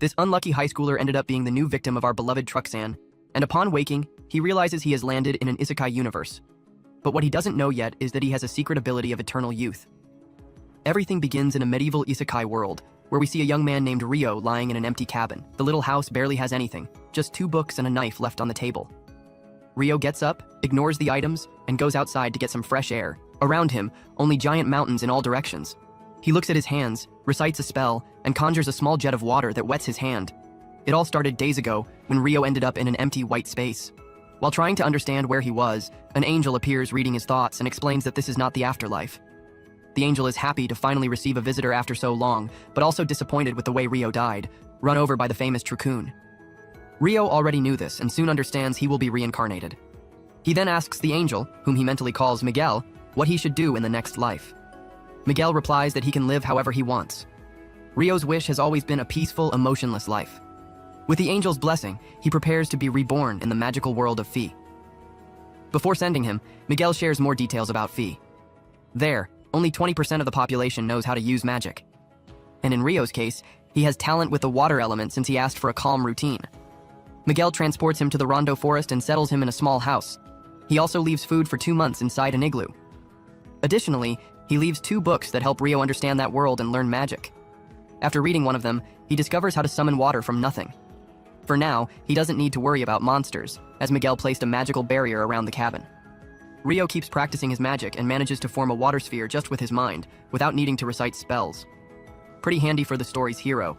This unlucky high schooler ended up being the new victim of our beloved Truxan, and upon waking, he realizes he has landed in an isekai universe. But what he doesn't know yet is that he has a secret ability of eternal youth. Everything begins in a medieval isekai world, where we see a young man named Ryo lying in an empty cabin. The little house barely has anything, just 2 books and a knife left on the table. Ryo gets up, ignores the items, and goes outside to get some fresh air. Around him, only giant mountains in all directions. He looks at his hands, recites a spell, and conjures a small jet of water that wets his hand. It all started days ago, when Ryo ended up in an empty white space. While trying to understand where he was, an angel appears reading his thoughts and explains that this is not the afterlife. The angel is happy to finally receive a visitor after so long, but also disappointed with the way Ryo died, run over by the famous Trucun. Ryo already knew this and soon understands he will be reincarnated. He then asks the angel, whom he mentally calls Miguel, what he should do in the next life. Miguel replies that he can live however he wants. Ryo's wish has always been a peaceful, emotionless life. With the angel's blessing, he prepares to be reborn in the magical world of Fi. Before sending him, Miguel shares more details about Fi. There, only 20% of the population knows how to use magic. And in Ryo's case, he has talent with the water element since he asked for a calm routine. Miguel transports him to the Rondo Forest and settles him in a small house. He also leaves food for 2 months inside an igloo. Additionally, he leaves 2 books that help Ryo understand that world and learn magic. After reading one of them, he discovers how to summon water from nothing. For now, he doesn't need to worry about monsters, as Miguel placed a magical barrier around the cabin. Ryo keeps practicing his magic and manages to form a water sphere just with his mind, without needing to recite spells. Pretty handy for the story's hero.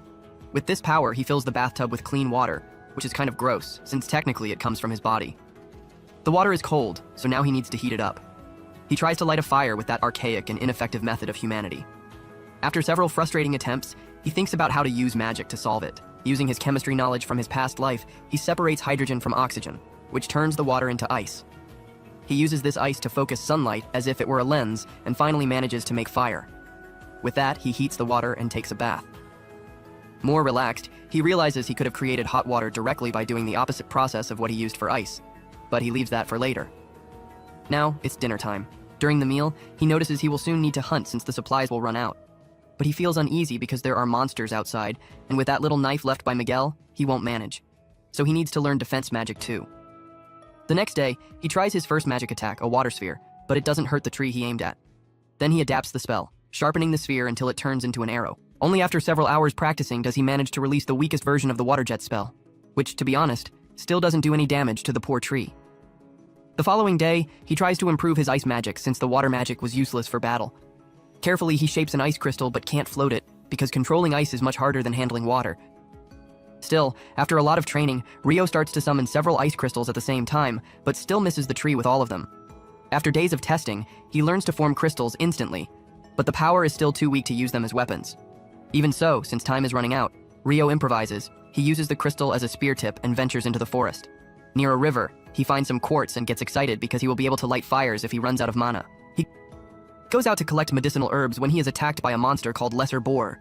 With this power, he fills the bathtub with clean water, which is kind of gross, since technically it comes from his body. The water is cold, so now he needs to heat it up. He tries to light a fire with that archaic and ineffective method of humanity. After several frustrating attempts, he thinks about how to use magic to solve it. Using his chemistry knowledge from his past life, he separates hydrogen from oxygen, which turns the water into ice. He uses this ice to focus sunlight as if it were a lens, and finally manages to make fire. With that, he heats the water and takes a bath. More relaxed, he realizes he could have created hot water directly by doing the opposite process of what he used for ice, but he leaves that for later. Now, it's dinner time. During the meal, he notices he will soon need to hunt since the supplies will run out. But he feels uneasy because there are monsters outside, and with that little knife left by Miguel, he won't manage. So he needs to learn defense magic too. The next day, he tries his first magic attack, a water sphere, but it doesn't hurt the tree he aimed at. Then he adapts the spell, sharpening the sphere until it turns into an arrow. Only after several hours practicing does he manage to release the weakest version of the water jet spell, which, to be honest, still doesn't do any damage to the poor tree. The following day, he tries to improve his ice magic since the water magic was useless for battle. Carefully, he shapes an ice crystal but can't float it, because controlling ice is much harder than handling water. Still, after a lot of training, Ryo starts to summon several ice crystals at the same time, but still misses the tree with all of them. After days of testing, he learns to form crystals instantly, but the power is still too weak to use them as weapons. Even so, since time is running out, Ryo improvises. He uses the crystal as a spear tip and ventures into the forest. Near a river, he finds some quartz and gets excited because he will be able to light fires if he runs out of mana. He goes out to collect medicinal herbs when he is attacked by a monster called Lesser Boar.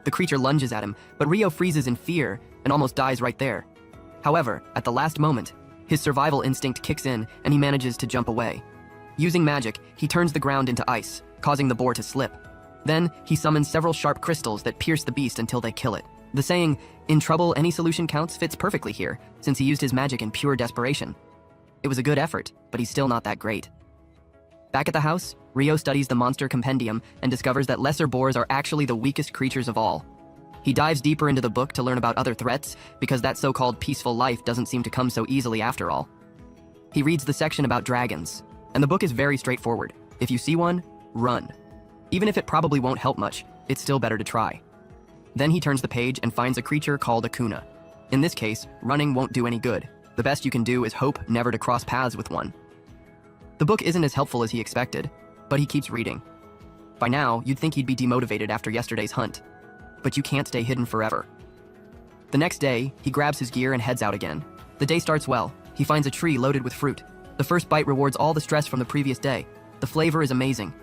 The creature lunges at him, but Ryo freezes in fear and almost dies right there. However, at the last moment, his survival instinct kicks in and he manages to jump away. Using magic, he turns the ground into ice, causing the boar to slip. Then, he summons several sharp crystals that pierce the beast until they kill it. The saying, "In trouble, any solution counts," fits perfectly here, since he used his magic in pure desperation. It was a good effort, but he's still not that great. Back at the house, Ryo studies the monster compendium and discovers that lesser boars are actually the weakest creatures of all. He dives deeper into the book to learn about other threats, because that so-called peaceful life doesn't seem to come so easily after all. He reads the section about dragons, and the book is very straightforward. If you see one, run. Even if it probably won't help much, it's still better to try. Then he turns the page and finds a creature called a Kuna. In this case, running won't do any good. The best you can do is hope never to cross paths with one. The book isn't as helpful as he expected, but he keeps reading. By now, you'd think he'd be demotivated after yesterday's hunt. But you can't stay hidden forever. The next day, he grabs his gear and heads out again. The day starts well. He finds a tree loaded with fruit. The first bite rewards all the stress from the previous day. The flavor is amazing.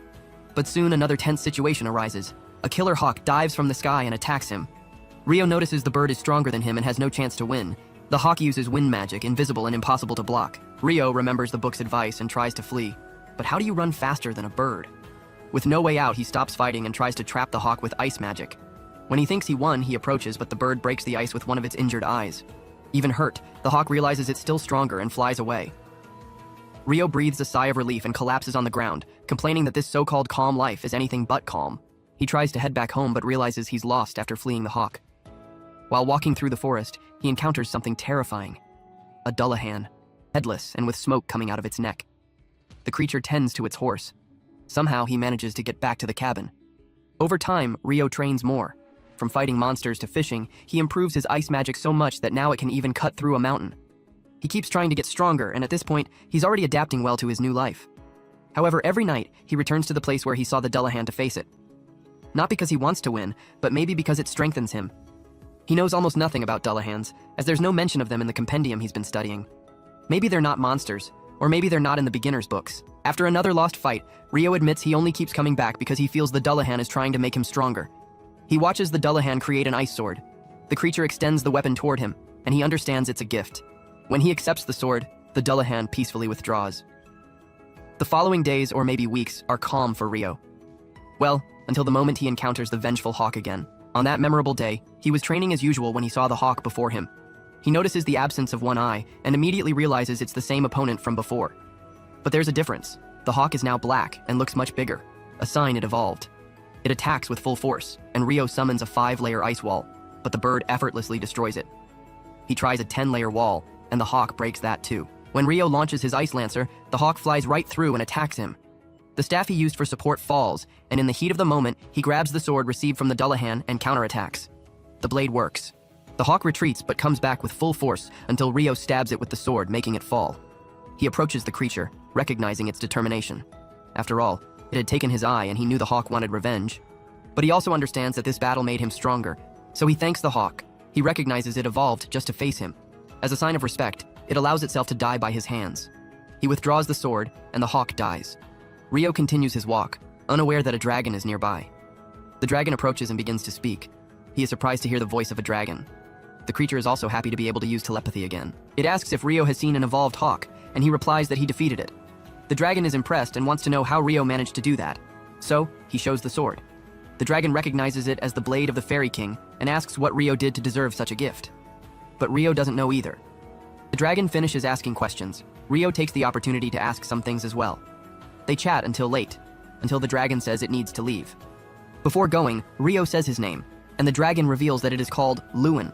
But soon another tense situation arises. A killer hawk dives from the sky and attacks him. Ryo notices the bird is stronger than him and has no chance to win. The hawk uses wind magic, invisible and impossible to block. Ryo remembers the book's advice and tries to flee. But how do you run faster than a bird? With no way out, he stops fighting and tries to trap the hawk with ice magic. When he thinks he won, he approaches, but the bird breaks the ice with one of its injured eyes. Even hurt, the hawk realizes it's still stronger and flies away. Rio breathes a sigh of relief and collapses on the ground, complaining that this so-called calm life is anything but calm. He tries to head back home but realizes he's lost after fleeing the hawk. While walking through the forest, he encounters something terrifying. A Dullahan, headless and with smoke coming out of its neck. The creature tends to its horse. Somehow he manages to get back to the cabin. Over time, Rio trains more. From fighting monsters to fishing, he improves his ice magic so much that now it can even cut through a mountain. He keeps trying to get stronger, and at this point, he's already adapting well to his new life. However, every night, he returns to the place where he saw the Dullahan to face it. Not because he wants to win, but maybe because it strengthens him. He knows almost nothing about Dullahans, as there's no mention of them in the compendium he's been studying. Maybe they're not monsters, or maybe they're not in the beginner's books. After another lost fight, Rio admits he only keeps coming back because he feels the Dullahan is trying to make him stronger. He watches the Dullahan create an ice sword. The creature extends the weapon toward him, and he understands it's a gift. When he accepts the sword, the Dullahan peacefully withdraws. The following days, or maybe weeks, are calm for Rio. Well, until the moment he encounters the vengeful hawk again. On that memorable day, he was training as usual when he saw the hawk before him. He notices the absence of one eye, and immediately realizes it's the same opponent from before. But there's a difference. The hawk is now black and looks much bigger, a sign it evolved. It attacks with full force, and Rio summons a 5-layer ice wall, but the bird effortlessly destroys it. He tries a 10-layer wall, and the hawk breaks that too. When Rio launches his Ice Lancer, the hawk flies right through and attacks him. The staff he used for support falls, and in the heat of the moment, he grabs the sword received from the Dullahan and counterattacks. The blade works. The hawk retreats but comes back with full force until Rio stabs it with the sword, making it fall. He approaches the creature, recognizing its determination. After all, it had taken his eye and he knew the hawk wanted revenge. But he also understands that this battle made him stronger, so he thanks the hawk. He recognizes it evolved just to face him. As a sign of respect, it allows itself to die by his hands. He withdraws the sword, and the hawk dies. Rio continues his walk, unaware that a dragon is nearby. The dragon approaches and begins to speak. He is surprised to hear the voice of a dragon. The creature is also happy to be able to use telepathy again. It asks if Rio has seen an evolved hawk, and he replies that he defeated it. The dragon is impressed and wants to know how Rio managed to do that. So, he shows the sword. The dragon recognizes it as the blade of the Fairy King and asks what Rio did to deserve such a gift. But Rio doesn't know either. The dragon finishes asking questions. Rio takes the opportunity to ask some things as well. They chat until late, until the dragon says it needs to leave. Before going, Rio says his name, and the dragon reveals that it is called Lewin.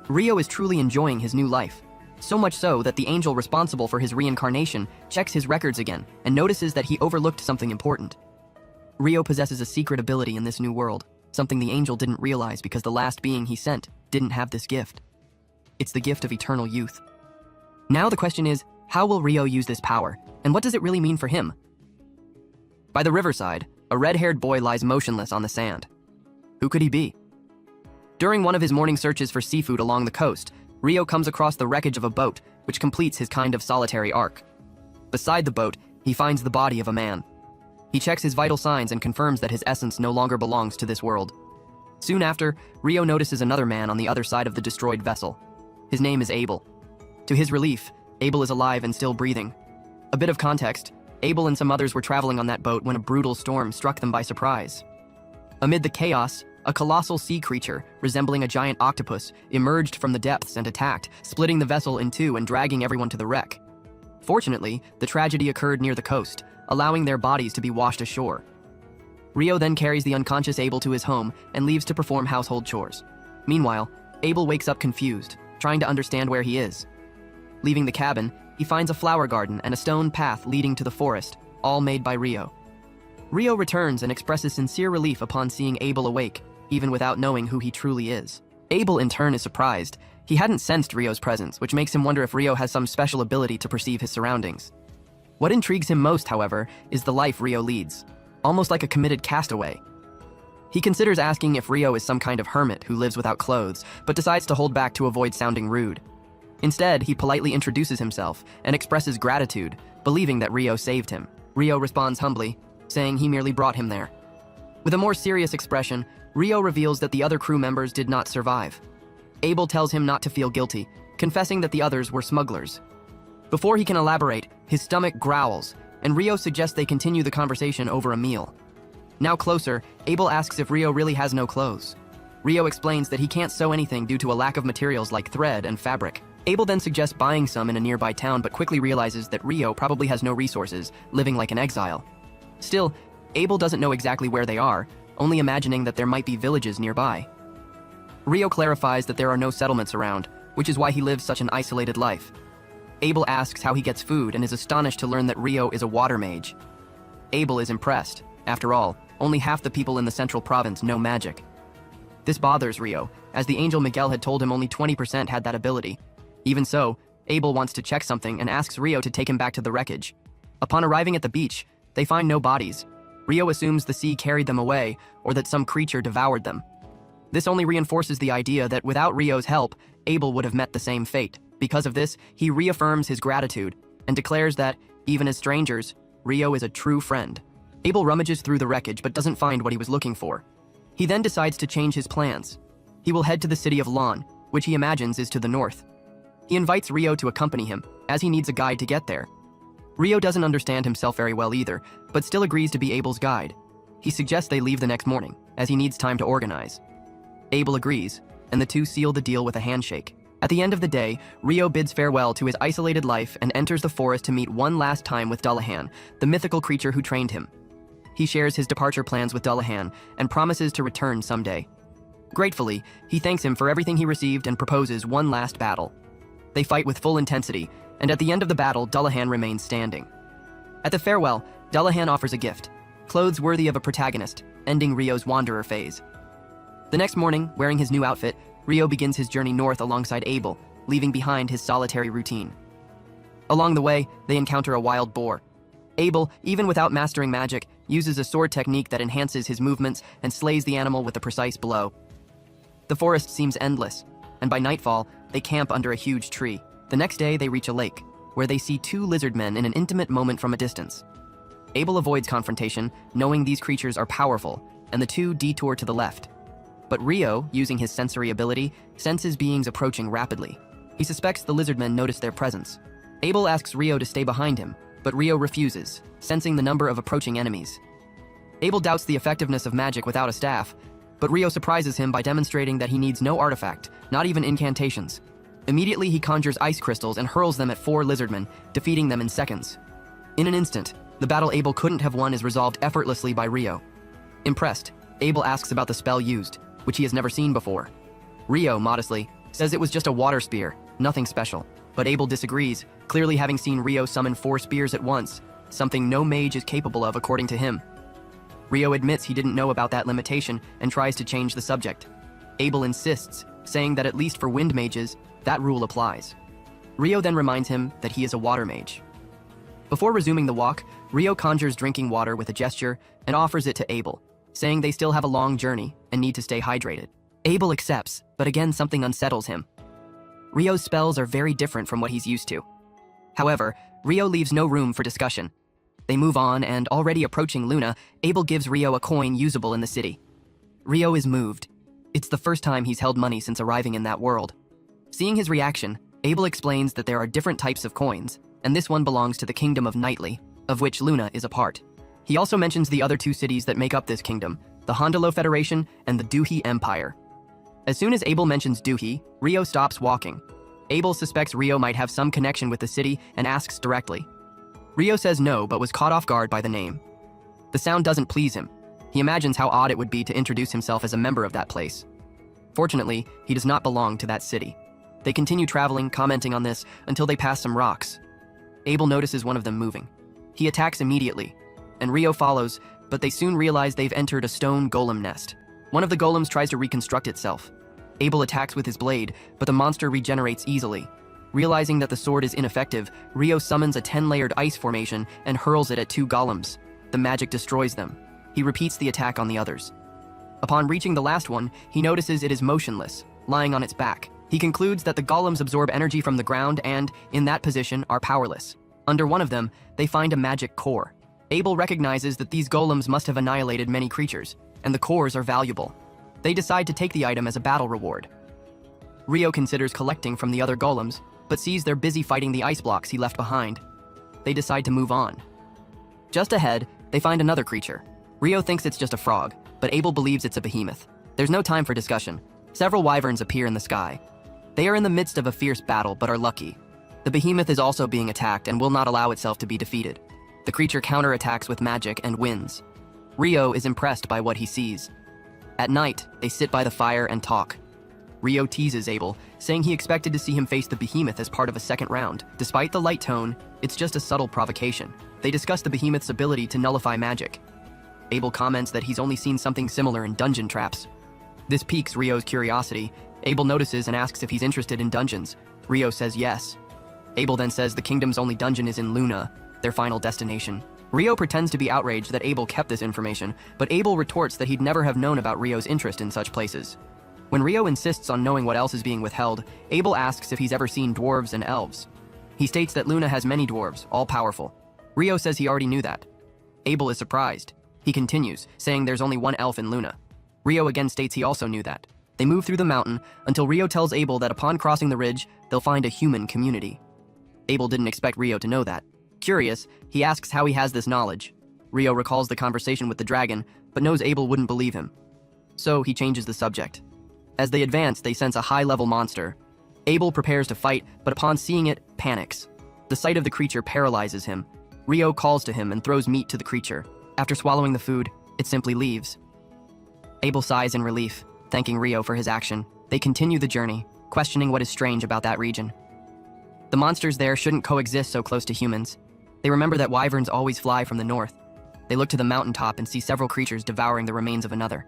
Rio is truly enjoying his new life. So much so that the angel responsible for his reincarnation checks his records again and notices that he overlooked something important. Rio possesses a secret ability in this new world, something the angel didn't realize because the last being he sent didn't have this gift. It's the gift of eternal youth. Now the question is, how will Rio use this power, and what does it really mean for him? By the riverside, a red-haired boy lies motionless on the sand. Who could he be? During one of his morning searches for seafood along the coast, Rio comes across the wreckage of a boat, which completes his kind of solitary arc. Beside the boat, he finds the body of a man. He checks his vital signs and confirms that his essence no longer belongs to this world. Soon after, Rio notices another man on the other side of the destroyed vessel. His name is Abel. To his relief, Abel is alive and still breathing. A bit of context, Abel and some others were traveling on that boat when a brutal storm struck them by surprise. Amid the chaos, a colossal sea creature, resembling a giant octopus, emerged from the depths and attacked, splitting the vessel in two and dragging everyone to the wreck. Fortunately, the tragedy occurred near the coast, allowing their bodies to be washed ashore. Rio then carries the unconscious Abel to his home and leaves to perform household chores. Meanwhile, Abel wakes up confused, trying to understand where he is. Leaving the cabin, he finds a flower garden and a stone path leading to the forest, all made by Rio. Rio returns and expresses sincere relief upon seeing Abel awake, even without knowing who he truly is. Abel in turn is surprised. He hadn't sensed Rio's presence, which makes him wonder if Rio has some special ability to perceive his surroundings. What intrigues him most, however, is the life Rio leads, almost like a committed castaway. He considers asking if Rio is some kind of hermit who lives without clothes, but decides to hold back to avoid sounding rude. Instead, he politely introduces himself and expresses gratitude, believing that Rio saved him. Rio responds humbly, saying he merely brought him there. With a more serious expression, Rio reveals that the other crew members did not survive. Abel tells him not to feel guilty, confessing that the others were smugglers. Before he can elaborate, his stomach growls, and Rio suggests they continue the conversation over a meal. Now closer, Abel asks if Rio really has no clothes. Rio explains that he can't sew anything due to a lack of materials like thread and fabric. Abel then suggests buying some in a nearby town, but quickly realizes that Rio probably has no resources, living like an exile. Still, Abel doesn't know exactly where they are, only imagining that there might be villages nearby. Rio clarifies that there are no settlements around, which is why he lives such an isolated life. Abel asks how he gets food and is astonished to learn that Rio is a water mage. Abel is impressed. After all, only half the people in the central province know magic. This bothers Rio, as the angel Miguel had told him only 20% had that ability. Even so, Abel wants to check something and asks Rio to take him back to the wreckage. Upon arriving at the beach, they find no bodies. Rio assumes the sea carried them away, or that some creature devoured them. This only reinforces the idea that without Rio's help, Abel would have met the same fate. Because of this, he reaffirms his gratitude and declares that, even as strangers, Rio is a true friend. Abel rummages through the wreckage but doesn't find what he was looking for. He then decides to change his plans. He will head to the city of Lon, which he imagines is to the north. He invites Rio to accompany him, as he needs a guide to get there. Rio doesn't understand himself very well either, but still agrees to be Abel's guide. He suggests they leave the next morning, as he needs time to organize. Abel agrees, and the two seal the deal with a handshake. At the end of the day, Rio bids farewell to his isolated life and enters the forest to meet one last time with Dullahan, the mythical creature who trained him. He shares his departure plans with Dullahan and promises to return someday. Gratefully, he thanks him for everything he received and proposes one last battle. They fight with full intensity, and at the end of the battle, Dullahan remains standing. At the farewell, Dullahan offers a gift, clothes worthy of a protagonist, ending Rio's wanderer phase. The next morning, wearing his new outfit, Rio begins his journey north alongside Abel, leaving behind his solitary routine. Along the way, they encounter a wild boar. Abel, even without mastering magic, uses a sword technique that enhances his movements and slays the animal with a precise blow. The forest seems endless, and by nightfall, they camp under a huge tree. The next day, they reach a lake, where they see two lizard men in an intimate moment from a distance. Abel avoids confrontation, knowing these creatures are powerful, and the two detour to the left. But Rio, using his sensory ability, senses beings approaching rapidly. He suspects the lizardmen notice their presence. Abel asks Rio to stay behind him, but Rio refuses, sensing the number of approaching enemies. Abel doubts the effectiveness of magic without a staff, but Rio surprises him by demonstrating that he needs no artifact, not even incantations. Immediately, he conjures ice crystals and hurls them at four lizardmen, defeating them in seconds. In an instant, the battle Abel couldn't have won is resolved effortlessly by Rio. Impressed, Abel asks about the spell used, which he has never seen before. Rio, modestly, says it was just a water spear, nothing special. But Abel disagrees, clearly having seen Rio summon 4 spears at once, something no mage is capable of according to him. Rio admits he didn't know about that limitation and tries to change the subject. Abel insists, saying that at least for wind mages, that rule applies. Rio then reminds him that he is a water mage. Before resuming the walk, Rio conjures drinking water with a gesture and offers it to Abel, saying they still have a long journey and need to stay hydrated. Abel accepts, but again something unsettles him. Rio's spells are very different from what he's used to. However, Rio leaves no room for discussion. They move on, and already approaching Luna, Abel gives Rio a coin usable in the city. Rio is moved. It's the first time he's held money since arriving in that world. Seeing his reaction, Abel explains that there are different types of coins, and this one belongs to the kingdom of Knightly, of which Luna is a part. He also mentions the other 2 cities that make up this kingdom, the Hondolo Federation and the Duhi Empire. As soon as Abel mentions Duhi, Rio stops walking. Abel suspects Rio might have some connection with the city and asks directly. Rio says no, but was caught off guard by the name. The sound doesn't please him. He imagines how odd it would be to introduce himself as a member of that place. Fortunately, he does not belong to that city. They continue traveling, commenting on this, until they pass some rocks. Abel notices one of them moving. He attacks immediately, and Rio follows, but they soon realize they've entered a stone golem nest. One of the golems tries to reconstruct itself. Abel attacks with his blade, but the monster regenerates easily. Realizing that the sword is ineffective, Rio summons a 10-layered ice formation and hurls it at 2 golems. The magic destroys them. He repeats the attack on the others. Upon reaching the last one, he notices it is motionless, lying on its back. He concludes that the golems absorb energy from the ground and, in that position, are powerless. Under one of them, they find a magic core. Abel recognizes that these golems must have annihilated many creatures, and the cores are valuable. They decide to take the item as a battle reward. Rio considers collecting from the other golems, but sees they're busy fighting the ice blocks he left behind. They decide to move on. Just ahead, they find another creature. Rio thinks it's just a frog, but Abel believes it's a behemoth. There's no time for discussion. Several wyverns appear in the sky. They are in the midst of a fierce battle, but are lucky. The behemoth is also being attacked and will not allow itself to be defeated. The creature counterattacks with magic and wins. Rio is impressed by what he sees. At night, they sit by the fire and talk. Rio teases Abel, saying he expected to see him face the behemoth as part of a second round. Despite the light tone, it's just a subtle provocation. They discuss the behemoth's ability to nullify magic. Abel comments that he's only seen something similar in dungeon traps. This piques Rio's curiosity. Abel notices and asks if he's interested in dungeons. Rio says yes. Abel then says the kingdom's only dungeon is in Luna, their final destination. Rio pretends to be outraged that Abel kept this information, but Abel retorts that he'd never have known about Rio's interest in such places. When Rio insists on knowing what else is being withheld, Abel asks if he's ever seen dwarves and elves. He states that Luna has many dwarves, all powerful. Rio says he already knew that. Abel is surprised. He continues, saying there's only one elf in Luna. Rio again states he also knew that. They move through the mountain until Rio tells Abel that upon crossing the ridge, they'll find a human community. Abel didn't expect Rio to know that. Curious, he asks how he has this knowledge. Rio recalls the conversation with the dragon, but knows Abel wouldn't believe him. So he changes the subject. As they advance, they sense a high-level monster. Abel prepares to fight, but upon seeing it, panics. The sight of the creature paralyzes him. Rio calls to him and throws meat to the creature. After swallowing the food, it simply leaves. Abel sighs in relief, thanking Rio for his action. They continue the journey, questioning what is strange about that region. The monsters there shouldn't coexist so close to humans. They remember that wyverns always fly from the north. They look to the mountaintop and see several creatures devouring the remains of another.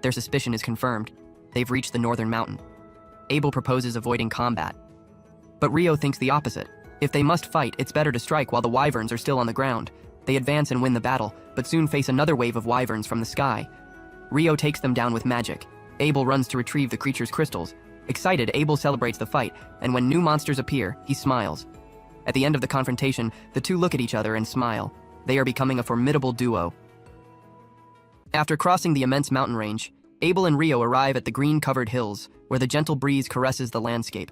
Their suspicion is confirmed. They've reached the northern mountain. Abel proposes avoiding combat. But Rio thinks the opposite. If they must fight, it's better to strike while the wyverns are still on the ground. They advance and win the battle, but soon face another wave of wyverns from the sky. Rio takes them down with magic. Abel runs to retrieve the creature's crystals. Excited, Abel celebrates the fight, and when new monsters appear, he smiles. At the end of the confrontation, the two look at each other and smile. They are becoming a formidable duo. After crossing the immense mountain range, Abel and Rio arrive at the green-covered hills, where the gentle breeze caresses the landscape.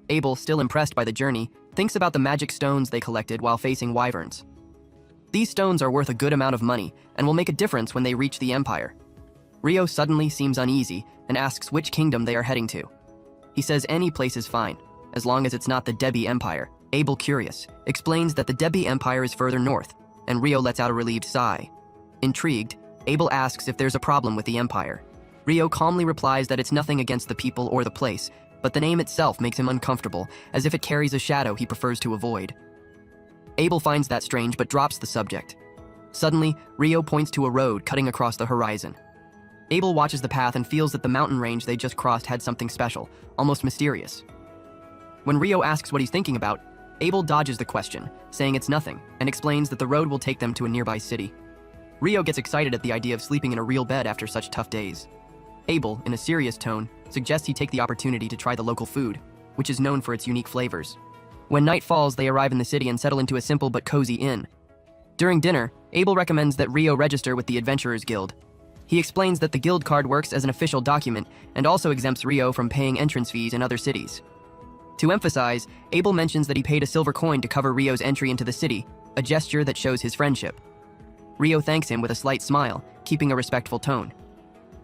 Abel, still impressed by the journey, thinks about the magic stones they collected while facing wyverns. These stones are worth a good amount of money, and will make a difference when they reach the Empire. Rio suddenly seems uneasy, and asks which kingdom they are heading to. He says any place is fine, as long as it's not the Debi Empire. Abel, curious, explains that the Debi Empire is further north, and Rio lets out a relieved sigh. Intrigued, Abel asks if there's a problem with the Empire. Rio calmly replies that it's nothing against the people or the place, but the name itself makes him uncomfortable, as if it carries a shadow he prefers to avoid. Abel finds that strange but drops the subject. Suddenly, Rio points to a road cutting across the horizon. Abel watches the path and feels that the mountain range they just crossed had something special, almost mysterious. When Rio asks what he's thinking about, Abel dodges the question, saying it's nothing, and explains that the road will take them to a nearby city. Rio gets excited at the idea of sleeping in a real bed after such tough days. Abel, in a serious tone, suggests he take the opportunity to try the local food, which is known for its unique flavors. When night falls, they arrive in the city and settle into a simple but cozy inn. During dinner, Abel recommends that Rio register with the Adventurers Guild. He explains that the guild card works as an official document and also exempts Rio from paying entrance fees in other cities. To emphasize, Abel mentions that he paid a silver coin to cover Rio's entry into the city, a gesture that shows his friendship. Rio thanks him with a slight smile, keeping a respectful tone.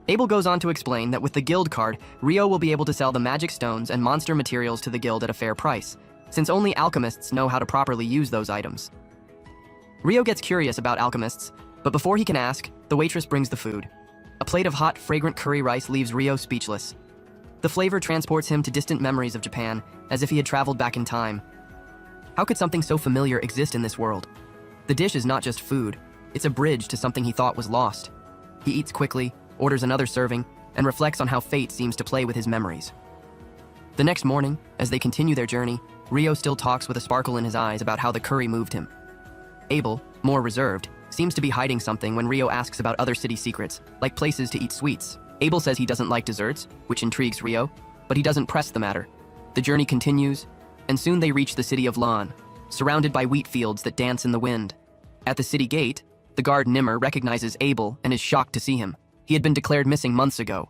Abel goes on to explain that with the guild card, Rio will be able to sell the magic stones and monster materials to the guild at a fair price, since only alchemists know how to properly use those items. Rio gets curious about alchemists, but before he can ask, the waitress brings the food. A plate of hot, fragrant curry rice leaves Rio speechless. The flavor transports him to distant memories of Japan, as if he had traveled back in time. How could something so familiar exist in this world? The dish is not just food, it's a bridge to something he thought was lost. He eats quickly, orders another serving, and reflects on how fate seems to play with his memories. The next morning, as they continue their journey, Rio still talks with a sparkle in his eyes about how the curry moved him. Abel, more reserved, seems to be hiding something when Rio asks about other city secrets, like places to eat sweets. Abel says he doesn't like desserts, which intrigues Rio, but he doesn't press the matter. The journey continues, and soon they reach the city of Lan, surrounded by wheat fields that dance in the wind. At the city gate, the guard Nimmer recognizes Abel and is shocked to see him. He had been declared missing months ago.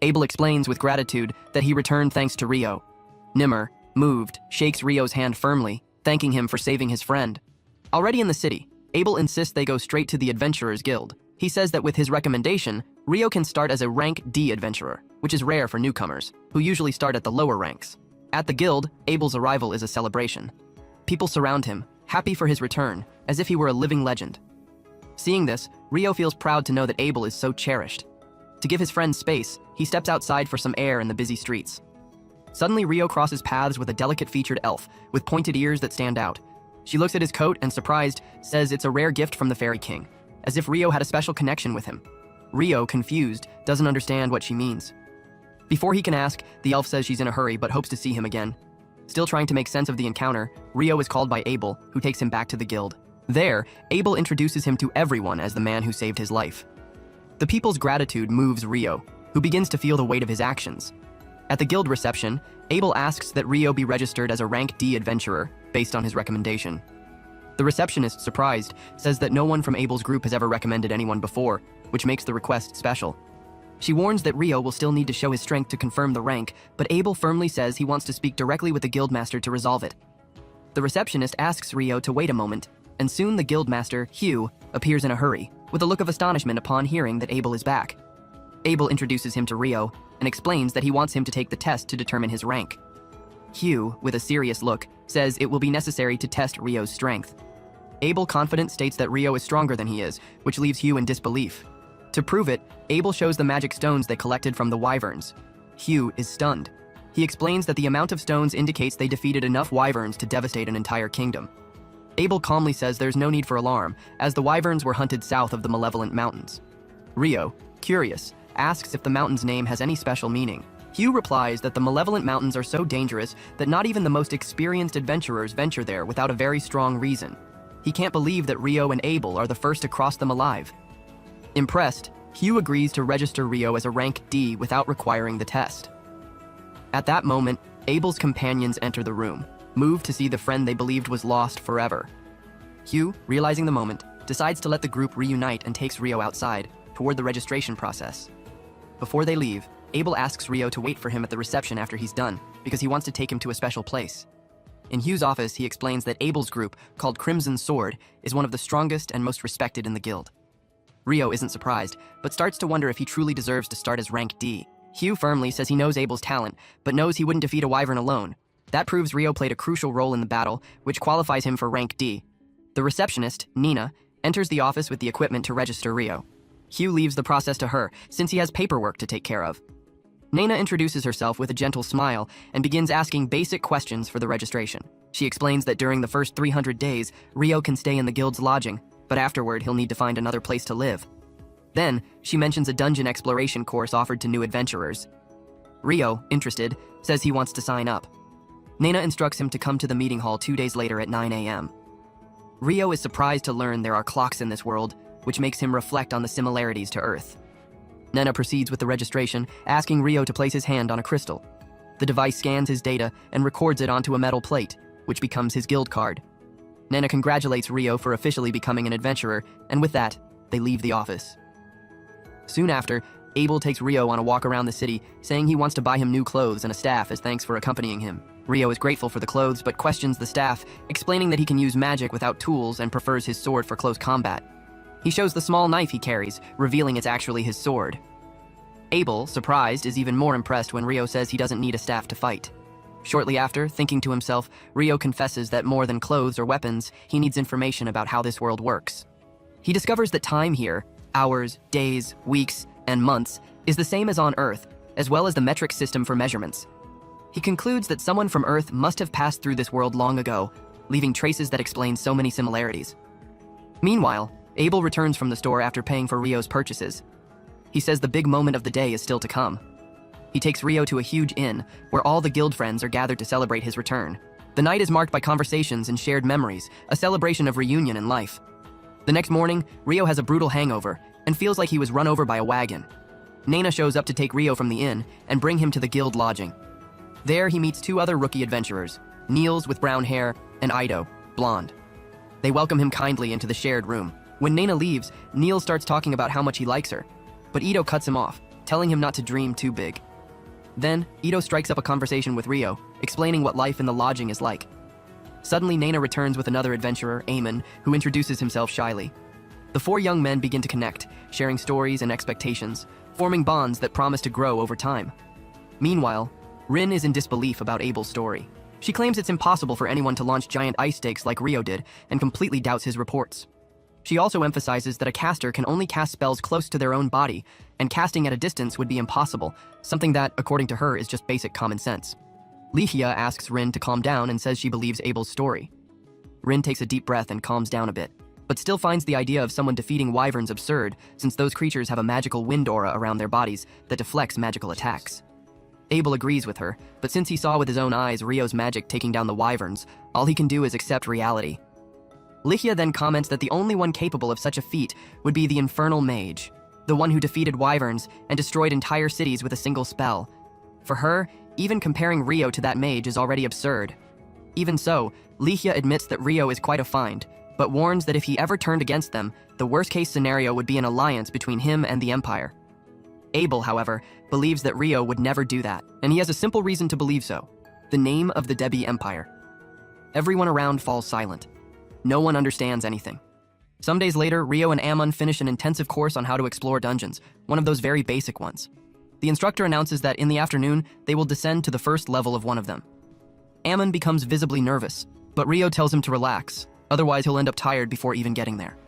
Abel explains with gratitude that he returned thanks to Rio. Nimmer, moved, shakes Rio's hand firmly, thanking him for saving his friend. Already in the city, Abel insists they go straight to the Adventurers Guild. He says that with his recommendation, Rio can start as a rank D adventurer, which is rare for newcomers, who usually start at the lower ranks. At the guild, Abel's arrival is a celebration. People surround him, happy for his return, as if he were a living legend. Seeing this, Rio feels proud to know that Abel is so cherished. To give his friend space, he steps outside for some air in the busy streets. Suddenly, Rio crosses paths with a delicate-featured elf with pointed ears that stand out. She looks at his coat and, surprised, says it's a rare gift from the Fairy King, as if Rio had a special connection with him. Rio, confused, doesn't understand what she means. Before he can ask, the elf says she's in a hurry but hopes to see him again. Still trying to make sense of the encounter, Rio is called by Abel, who takes him back to the guild. There, Abel introduces him to everyone as the man who saved his life. The people's gratitude moves Rio, who begins to feel the weight of his actions. At the guild reception, Abel asks that Rio be registered as a rank D adventurer, based on his recommendation. The receptionist, surprised, says that no one from Abel's group has ever recommended anyone before, which makes the request special. She warns that Rio will still need to show his strength to confirm the rank, but Abel firmly says he wants to speak directly with the guildmaster to resolve it. The receptionist asks Rio to wait a moment, and soon the guildmaster, Hugh, appears in a hurry, with a look of astonishment upon hearing that Abel is back. Abel introduces him to Rio and explains that he wants him to take the test to determine his rank. Hugh, with a serious look, says it will be necessary to test Rio's strength. Abel, confident, states that Rio is stronger than he is, which leaves Hugh in disbelief. To prove it, Abel shows the magic stones they collected from the wyverns. Hugh is stunned. He explains that the amount of stones indicates they defeated enough wyverns to devastate an entire kingdom. Abel calmly says there's no need for alarm, as the wyverns were hunted south of the Malevolent Mountains. Rio, curious, asks if the mountain's name has any special meaning. Hugh replies that the Malevolent Mountains are so dangerous that not even the most experienced adventurers venture there without a very strong reason. He can't believe that Rio and Abel are the first to cross them alive. Impressed, Hugh agrees to register Rio as a rank D without requiring the test. At that moment, Abel's companions enter the room, moved to see the friend they believed was lost forever. Hugh, realizing the moment, decides to let the group reunite and takes Rio outside, toward the registration process. Before they leave, Abel asks Rio to wait for him at the reception after he's done, because he wants to take him to a special place. In Hugh's office, he explains that Abel's group, called Crimson Sword, is one of the strongest and most respected in the guild. Rio isn't surprised, but starts to wonder if he truly deserves to start as rank D. Hugh firmly says he knows Abel's talent, but knows he wouldn't defeat a wyvern alone. That proves Rio played a crucial role in the battle, which qualifies him for rank D. The receptionist, Nina, enters the office with the equipment to register Rio. Hugh leaves the process to her, since he has paperwork to take care of. Nina introduces herself with a gentle smile and begins asking basic questions for the registration. She explains that during the first 300 days, Rio can stay in the guild's lodging, but afterward he'll need to find another place to live. Then, she mentions a dungeon exploration course offered to new adventurers. Rio, interested, says he wants to sign up. Nina instructs him to come to the meeting hall 2 days later at 9 a.m. Rio is surprised to learn there are clocks in this world, which makes him reflect on the similarities to Earth. Nina proceeds with the registration, asking Rio to place his hand on a crystal. The device scans his data and records it onto a metal plate, which becomes his guild card. Nina congratulates Rio for officially becoming an adventurer, and with that, they leave the office. Soon after, Abel takes Rio on a walk around the city, saying he wants to buy him new clothes and a staff as thanks for accompanying him. Rio is grateful for the clothes but questions the staff, explaining that he can use magic without tools and prefers his sword for close combat. He shows the small knife he carries, revealing it's actually his sword. Abel, surprised, is even more impressed when Rio says he doesn't need a staff to fight. Shortly after, thinking to himself, Rio confesses that more than clothes or weapons, he needs information about how this world works. He discovers that time here, hours, days, weeks, and months, is the same as on Earth, as well as the metric system for measurements. He concludes that someone from Earth must have passed through this world long ago, leaving traces that explain so many similarities. Meanwhile, Abel returns from the store after paying for Rio's purchases. He says the big moment of the day is still to come. He takes Rio to a huge inn, where all the guild friends are gathered to celebrate his return. The night is marked by conversations and shared memories, a celebration of reunion in life. The next morning, Rio has a brutal hangover and feels like he was run over by a wagon. Nina shows up to take Rio from the inn and bring him to the guild lodging. There, he meets 2 other rookie adventurers, Niels with brown hair and Ido, blonde. They welcome him kindly into the shared room. When Nina leaves, Niels starts talking about how much he likes her, but Ido cuts him off, telling him not to dream too big. Then, Ido strikes up a conversation with Rio, explaining what life in the lodging is like. Suddenly, Nina returns with another adventurer, Eamon, who introduces himself shyly. The four young men begin to connect, sharing stories and expectations, forming bonds that promise to grow over time. Meanwhile, Rin is in disbelief about Abel's story. She claims it's impossible for anyone to launch giant ice stakes like Rio did, and completely doubts his reports. She also emphasizes that a caster can only cast spells close to their own body, and casting at a distance would be impossible, something that, according to her, is just basic common sense. Lihia asks Rin to calm down and says she believes Abel's story. Rin takes a deep breath and calms down a bit, but still finds the idea of someone defeating wyverns absurd, since those creatures have a magical wind aura around their bodies that deflects magical attacks. Abel agrees with her, but since he saw with his own eyes Rio's magic taking down the wyverns, all he can do is accept reality. Lihia then comments that the only one capable of such a feat would be the Infernal Mage, the one who defeated wyverns and destroyed entire cities with a single spell. For her, even comparing Rio to that mage is already absurd. Even so, Lihia admits that Rio is quite a find, but warns that if he ever turned against them, the worst-case scenario would be an alliance between him and the Empire. Abel, however, believes that Rio would never do that, and he has a simple reason to believe so: the name of the Debi Empire. Everyone around falls silent. No one understands anything. Some days later, Rio and Ammon finish an intensive course on how to explore dungeons, one of those very basic ones. The instructor announces that in the afternoon, they will descend to the first level of one of them. Ammon becomes visibly nervous, but Rio tells him to relax, otherwise he'll end up tired before even getting there.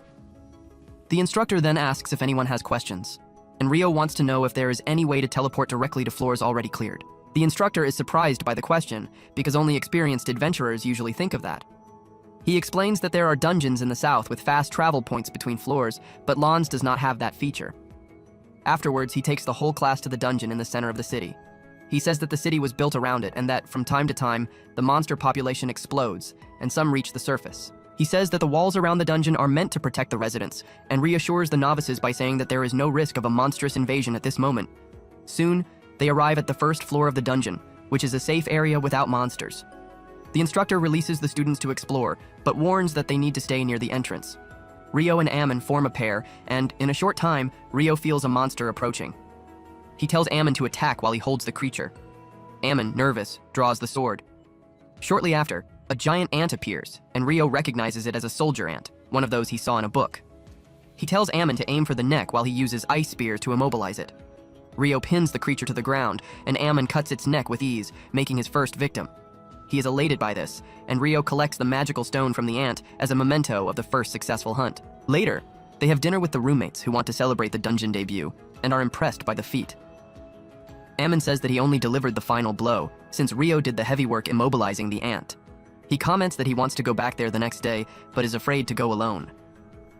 The instructor then asks if anyone has questions, and Rio wants to know if there is any way to teleport directly to floors already cleared. The instructor is surprised by the question, because only experienced adventurers usually think of that. He explains that there are dungeons in the south with fast travel points between floors, but Lons does not have that feature. Afterwards, he takes the whole class to the dungeon in the center of the city. He says that the city was built around it and that, from time to time, the monster population explodes, and some reach the surface. He says that the walls around the dungeon are meant to protect the residents, and reassures the novices by saying that there is no risk of a monstrous invasion at this moment. Soon, they arrive at the first floor of the dungeon, which is a safe area without monsters. The instructor releases the students to explore, but warns that they need to stay near the entrance. Rio and Ammon form a pair, and in a short time, Rio feels a monster approaching. He tells Ammon to attack while he holds the creature. Ammon, nervous, draws the sword. Shortly after, a giant ant appears, and Rio recognizes it as a soldier ant, one of those he saw in a book. He tells Ammon to aim for the neck while he uses ice spears to immobilize it. Rio pins the creature to the ground, and Ammon cuts its neck with ease, making his first victim. He is elated by this, and Rio collects the magical stone from the ant as a memento of the first successful hunt. Later, they have dinner with the roommates who want to celebrate the dungeon debut, and are impressed by the feat. Ammon says that he only delivered the final blow, since Rio did the heavy work immobilizing the ant. He comments that he wants to go back there the next day, but is afraid to go alone.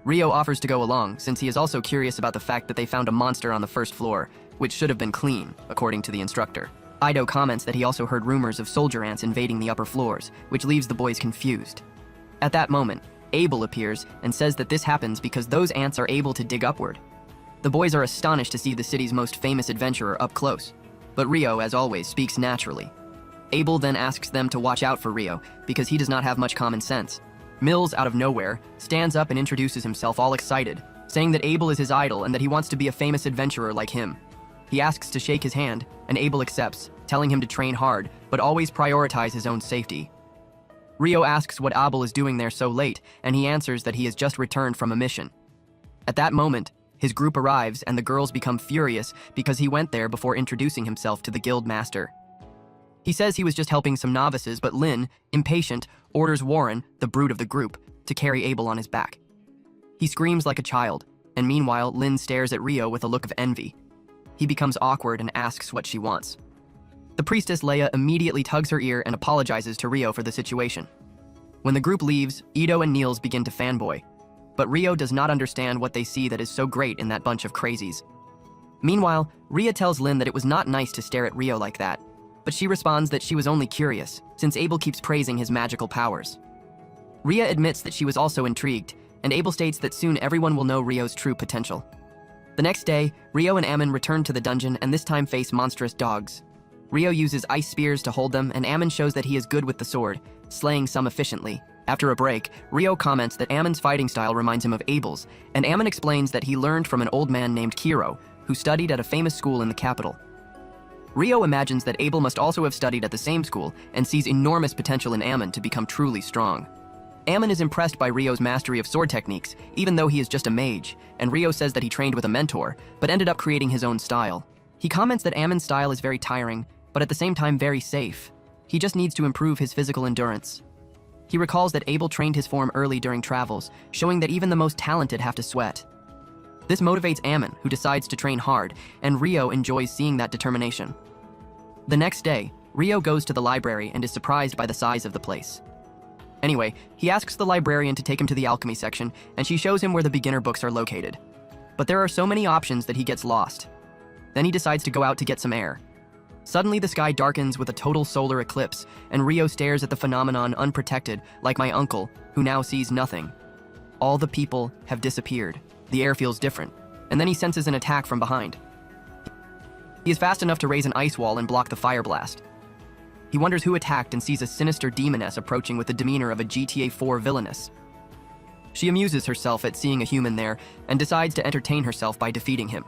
Rio offers to go along, since he is also curious about the fact that they found a monster on the first floor, which should have been clean, according to the instructor. Ido comments that he also heard rumors of soldier ants invading the upper floors, which leaves the boys confused. At that moment, Abel appears and says that this happens because those ants are able to dig upward. The boys are astonished to see the city's most famous adventurer up close, but Rio, as always, speaks naturally. Abel then asks them to watch out for Rio, because he does not have much common sense. Mills, out of nowhere, stands up and introduces himself all excited, saying that Abel is his idol and that he wants to be a famous adventurer like him. He asks to shake his hand, and Abel accepts, telling him to train hard, but always prioritize his own safety. Rio asks what Abel is doing there so late, and he answers that he has just returned from a mission. At that moment, his group arrives and the girls become furious because he went there before introducing himself to the guild master. He says he was just helping some novices, but Lin, impatient, orders Warren, the brute of the group, to carry Abel on his back. He screams like a child, and meanwhile, Lin stares at Rio with a look of envy. He becomes awkward and asks what she wants. The priestess Leia immediately tugs her ear and apologizes to Rio for the situation. When the group leaves, Ido and Niels begin to fanboy, but Rio does not understand what they see that is so great in that bunch of crazies. Meanwhile, Ria tells Lin that it was not nice to stare at Rio like that, but she responds that she was only curious, since Abel keeps praising his magical powers. Ria admits that she was also intrigued, and Abel states that soon everyone will know Rio's true potential. The next day, Rio and Ammon return to the dungeon and this time face monstrous dogs. Rio uses ice spears to hold them, and Ammon shows that he is good with the sword, slaying some efficiently. After a break, Rio comments that Ammon's fighting style reminds him of Abel's, and Ammon explains that he learned from an old man named Kiro, who studied at a famous school in the capital. Rio imagines that Abel must also have studied at the same school and sees enormous potential in Ammon to become truly strong. Ammon is impressed by Rio's mastery of sword techniques, even though he is just a mage, and Rio says that he trained with a mentor, but ended up creating his own style. He comments that Ammon's style is very tiring, but at the same time very safe. He just needs to improve his physical endurance. He recalls that Abel trained his form early during travels, showing that even the most talented have to sweat. This motivates Ammon, who decides to train hard, and Rio enjoys seeing that determination. The next day, Rio goes to the library and is surprised by the size of the place. Anyway, he asks the librarian to take him to the alchemy section, and she shows him where the beginner books are located. But there are so many options that he gets lost. Then he decides to go out to get some air. Suddenly the sky darkens with a total solar eclipse, and Rio stares at the phenomenon unprotected, like my uncle, who now sees nothing. All the people have disappeared. The air feels different, and then he senses an attack from behind. He is fast enough to raise an ice wall and block the fire blast. He wonders who attacked and sees a sinister demoness approaching with the demeanor of a GTA 4 villainess. She amuses herself at seeing a human there and decides to entertain herself by defeating him.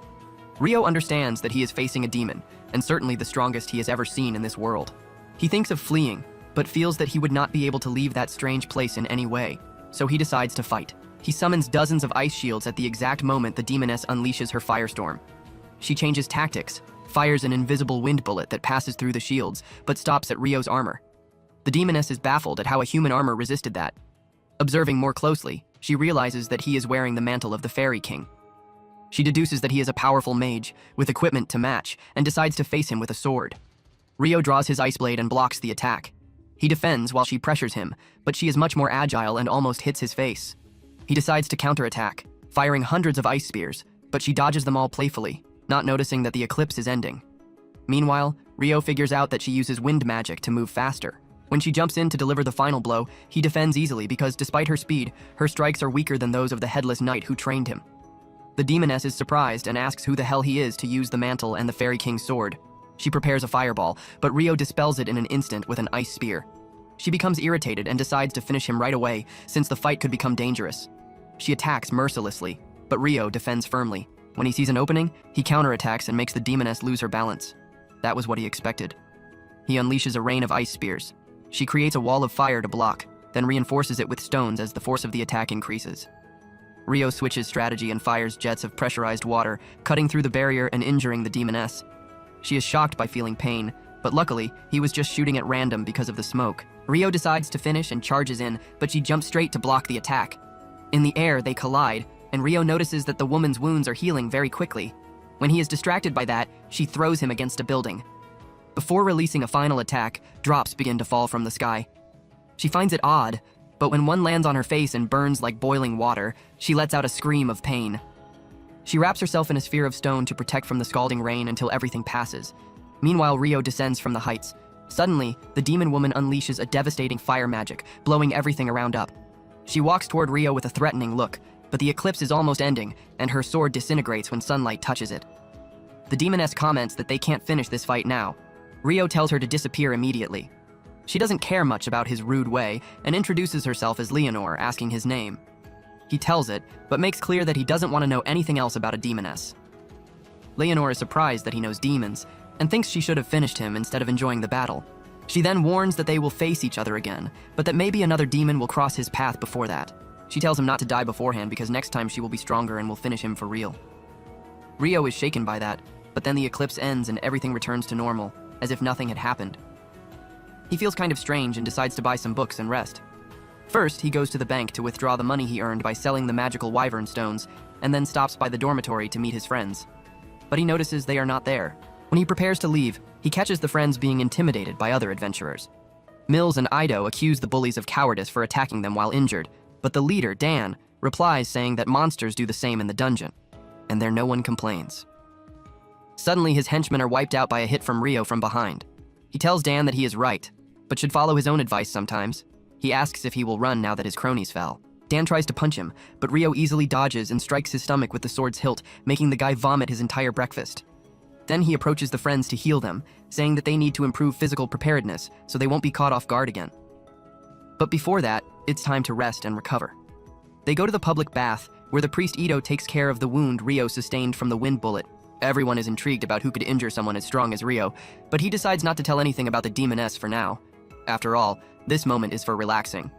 Rio understands that he is facing a demon, and certainly the strongest he has ever seen in this world. He thinks of fleeing, but feels that he would not be able to leave that strange place in any way, so he decides to fight. He summons dozens of ice shields at the exact moment the demoness unleashes her firestorm. She changes tactics, fires an invisible wind bullet that passes through the shields, but stops at Rio's armor. The demoness is baffled at how a human armor resisted that. Observing more closely, she realizes that he is wearing the mantle of the Fairy King. She deduces that he is a powerful mage, with equipment to match, and decides to face him with a sword. Rio draws his ice blade and blocks the attack. He defends while she pressures him, but she is much more agile and almost hits his face. He decides to counterattack, firing hundreds of ice spears, but she dodges them all playfully, not noticing that the eclipse is ending. Meanwhile, Rio figures out that she uses wind magic to move faster. When she jumps in to deliver the final blow, he defends easily because despite her speed, her strikes are weaker than those of the headless knight who trained him. The demoness is surprised and asks who the hell he is to use the mantle and the Fairy King's sword. She prepares a fireball, but Rio dispels it in an instant with an ice spear. She becomes irritated and decides to finish him right away, since the fight could become dangerous. She attacks mercilessly, but Rio defends firmly. When he sees an opening, he counterattacks and makes the demoness lose her balance. That was what he expected. He unleashes a rain of ice spears. She creates a wall of fire to block, then reinforces it with stones as the force of the attack increases. Rio switches strategy and fires jets of pressurized water, cutting through the barrier and injuring the demoness. She is shocked by feeling pain, but luckily, he was just shooting at random because of the smoke. Rio decides to finish and charges in, but she jumps straight to block the attack. In the air, they collide, and Rio notices that the woman's wounds are healing very quickly. When he is distracted by that, she throws him against a building. Before releasing a final attack, drops begin to fall from the sky. She finds it odd, but when one lands on her face and burns like boiling water, she lets out a scream of pain. She wraps herself in a sphere of stone to protect from the scalding rain until everything passes. Meanwhile, Rio descends from the heights. Suddenly, the demon woman unleashes a devastating fire magic, blowing everything around up. She walks toward Rio with a threatening look, but the eclipse is almost ending, and her sword disintegrates when sunlight touches it. The demoness comments that they can't finish this fight now. Rio tells her to disappear immediately. She doesn't care much about his rude way and introduces herself as Leonor, asking his name. He tells it, but makes clear that he doesn't want to know anything else about a demoness. Leonor is surprised that he knows demons, and thinks she should have finished him instead of enjoying the battle. She then warns that they will face each other again, but that maybe another demon will cross his path before that. She tells him not to die beforehand because next time she will be stronger and will finish him for real. Rio is shaken by that, but then the eclipse ends and everything returns to normal, as if nothing had happened. He feels kind of strange and decides to buy some books and rest. First, he goes to the bank to withdraw the money he earned by selling the magical wyvern stones, and then stops by the dormitory to meet his friends. But he notices they are not there. When he prepares to leave, he catches the friends being intimidated by other adventurers. Mills and Ido accuse the bullies of cowardice for attacking them while injured, but the leader, Dan, replies saying that monsters do the same in the dungeon, and there no one complains. Suddenly, his henchmen are wiped out by a hit from Rio from behind. He tells Dan that he is right, but should follow his own advice sometimes. He asks if he will run now that his cronies fell. Dan tries to punch him, but Rio easily dodges and strikes his stomach with the sword's hilt, making the guy vomit his entire breakfast. Then he approaches the friends to heal them, saying that they need to improve physical preparedness so they won't be caught off guard again. But before that, it's time to rest and recover. They go to the public bath, where the priest Ido takes care of the wound Rio sustained from the wind bullet. Everyone is intrigued about who could injure someone as strong as Rio, but he decides not to tell anything about the demoness for now. After all, this moment is for relaxing.